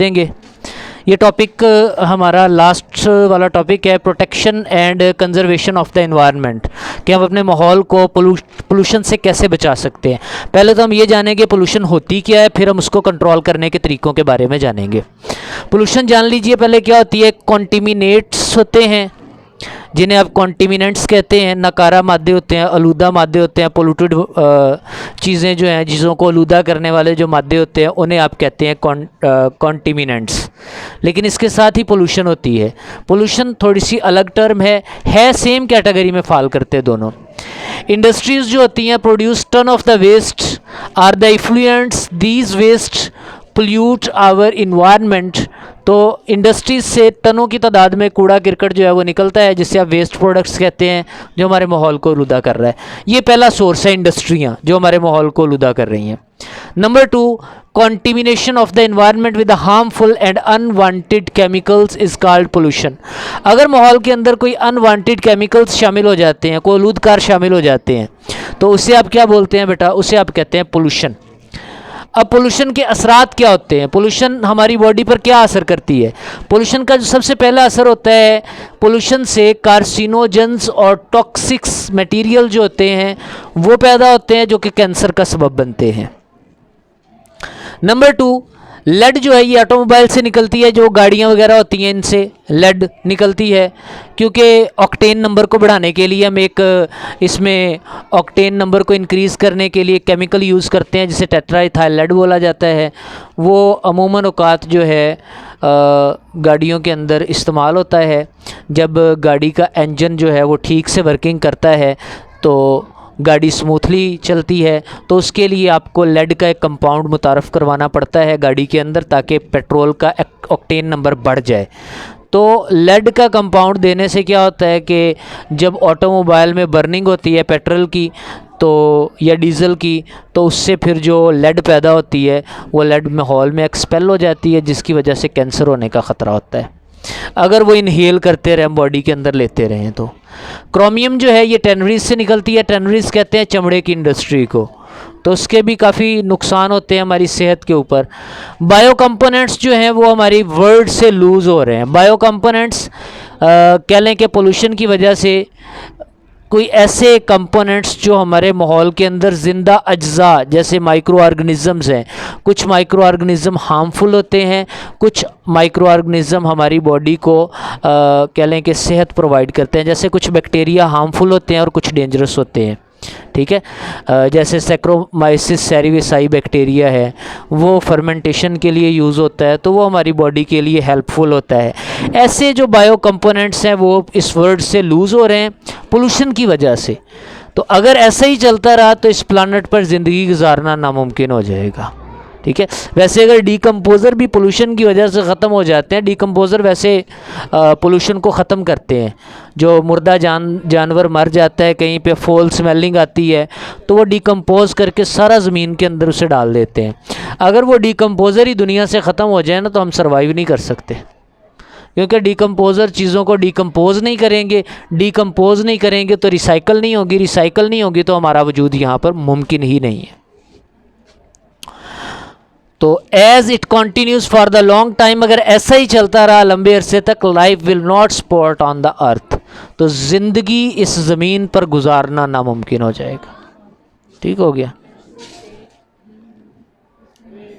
देंगे। ये टॉपिक हमारा लास्ट वाला टॉपिक है, protection and conservation of the environment, कि हम अपने माहौल को पोल्यूशन से कैसे बचा सकते हैं। पहले तो हम ये जानेंगे पोल्यूशन होती क्या है, फिर हम उसको कंट्रोल करने के तरीक़ों के बारे में जानेंगे। पोल्यूशन जान लीजिए पहले क्या होती है। कॉन्टिमिनेट्स होते हैं जिन्हें आप कॉन्टिमिनेंट्स कहते हैं, नकारा मादे होते हैं, आलूदा मादे होते हैं, पोल्यूटेड चीज़ें जो हैं, चीज़ों को आलूदा करने वाले जो मादे होते हैं उन्हें आप कहते हैं कॉन्टिमिनेंट्स। लेकिन इसके साथ ही पोल्यूशन होती है। पोल्यूशन थोड़ी सी अलग टर्म है सेम कैटेगरी में फॉल करते हैं दोनों। इंडस्ट्रीज़ जो होती हैं produce tons of the waste or the effluents these waste pollute our environment. तो इंडस्ट्रीज से टनों की तादाद में कूड़ा करकट जो है वो निकलता है, जिससे आप वेस्ट प्रोडक्ट्स कहते हैं, जो हमारे माहौल को आलूदा कर रहा है। ये पहला सोर्स है, इंडस्ट्रियाँ जो हमारे माहौल को आलूदा कर रही हैं। Number 2, कॉन्टिमिनेशन of the environment with harmful and unwanted chemicals is called pollution. अगर माहौल के अंदर कोई अनवांटेड केमिकल्स शामिल हो जाते हैं, कोई आलूदकार शामिल हो जाते हैं, तो उसे आप क्या बोलते हैं बेटा? उसे आप कहते हैं पोल्यूशन। अब पोल्यूशन के असरात क्या होते हैं? पोल्यूशन हमारी बॉडी पर क्या असर करती है? पोल्यूशन का जो सबसे पहला असर होता है, पोल्यूशन से कार्सिनोजेंस और टॉक्सिक्स मटेरियल जो होते हैं वो पैदा होते हैं, जो कि कैंसर का सबब बनते हैं। नंबर 2, लेड जो है ये ऑटोमोबाइल से निकलती है, जो गाड़ियाँ वगैरह होती हैं इनसे लेड निकलती है, क्योंकि ऑक्टेन नंबर को बढ़ाने के लिए हम एक इसमें ऑक्टेन नंबर को इंक्रीज़ करने के लिए केमिकल यूज़ करते हैं जिसे टेट्राइथाइल लेड बोला जाता है। वो अमूमन औकात जो है गाड़ियों के अंदर इस्तेमाल होता है। जब गाड़ी का इंजन जो है वो ठीक से वर्किंग करता है तो गाड़ी स्मूथली चलती है, तो उसके लिए आपको लेड का एक कंपाउंड मुतारफ़ करवाना पड़ता है गाड़ी के अंदर, ताकि पेट्रोल का ऑक्टेन नंबर बढ़ जाए। तो लेड का कंपाउंड देने से क्या होता है कि जब ऑटोमोबाइल में बर्निंग होती है पेट्रोल की तो या डीज़ल की, तो उससे फिर जो लेड पैदा होती है वो लेड माहौल में एक्सपेल हो जाती है, जिसकी वजह से कैंसर होने का ख़तरा होता है अगर वो इनहेल करते रहें, बॉडी के अंदर लेते रहें। तो क्रोमियम जो है ये टैनरीज से निकलती है। टैनरीज कहते हैं चमड़े की इंडस्ट्री को, तो उसके भी काफ़ी नुकसान होते हैं हमारी सेहत के ऊपर। बायो कंपोनेंट्स जो हैं वो हमारी वर्ल्ड से लूज़ हो रहे हैं। बायो कंपोनेंट्स कह लें कि पोल्यूशन की वजह से कोई ऐसे कंपोनेंट्स जो हमारे माहौल के अंदर ज़िंदा अज्जा जैसे माइक्रो ऑर्गेनिज़म्स हैं, कुछ माइक्रो ऑर्गेनिज़म हार्मफुल होते हैं, कुछ माइक्रो ऑर्गेनिज़म हमारी बॉडी को कह लें कि सेहत प्रोवाइड करते हैं। जैसे कुछ बैक्टीरिया हार्मफुल होते हैं और कुछ डेंजरस होते हैं, ठीक है। जैसे सैक्रोमाइसिस सेरिविसाई बैक्टीरिया है, वो फर्मेंटेशन के लिए यूज़ होता है, तो वो हमारी बॉडी के लिए हेल्पफुल होता है। ऐसे जो बायो कंपोनेंट्स हैं वो इस वर्ल्ड से लूज़ हो रहे हैं पोल्यूशन की वजह से। तो अगर ऐसा ही चलता रहा तो इस प्लानट पर ज़िंदगी गुजारना नामुमकिन हो जाएगा, ठीक है। वैसे अगर डीकम्पोज़र भी पोल्यूशन की वजह से ख़त्म हो जाते हैं, डीकम्पोज़र वैसे पोल्यूशन को ख़त्म करते हैं। जो मुर्दा जानवर मर जाता है, कहीं पे फॉल स्मेलिंग आती है, तो वो डीकम्पोज़ करके सारा ज़मीन के अंदर उसे डाल देते हैं। अगर वो डीकम्पोज़र ही दुनिया से ख़त्म हो जाए ना तो हम सर्वाइव नहीं कर सकते, क्योंकि डीकम्पोज़र चीज़ों को डीकम्पोज़ नहीं करेंगे, डीकम्पोज़ नहीं करेंगे तो रिसाइकल नहीं होगी, रिसाइकल नहीं होगी तो हमारा वजूद यहाँ पर मुमकिन ही नहीं है। तो as it continues for the long time, अगर ऐसा ही चलता रहा लंबे अरसे तक, life will not support on the earth, तो ज़िंदगी इस ज़मीन पर गुजारना नामुमकिन हो जाएगा। ठीक हो गया।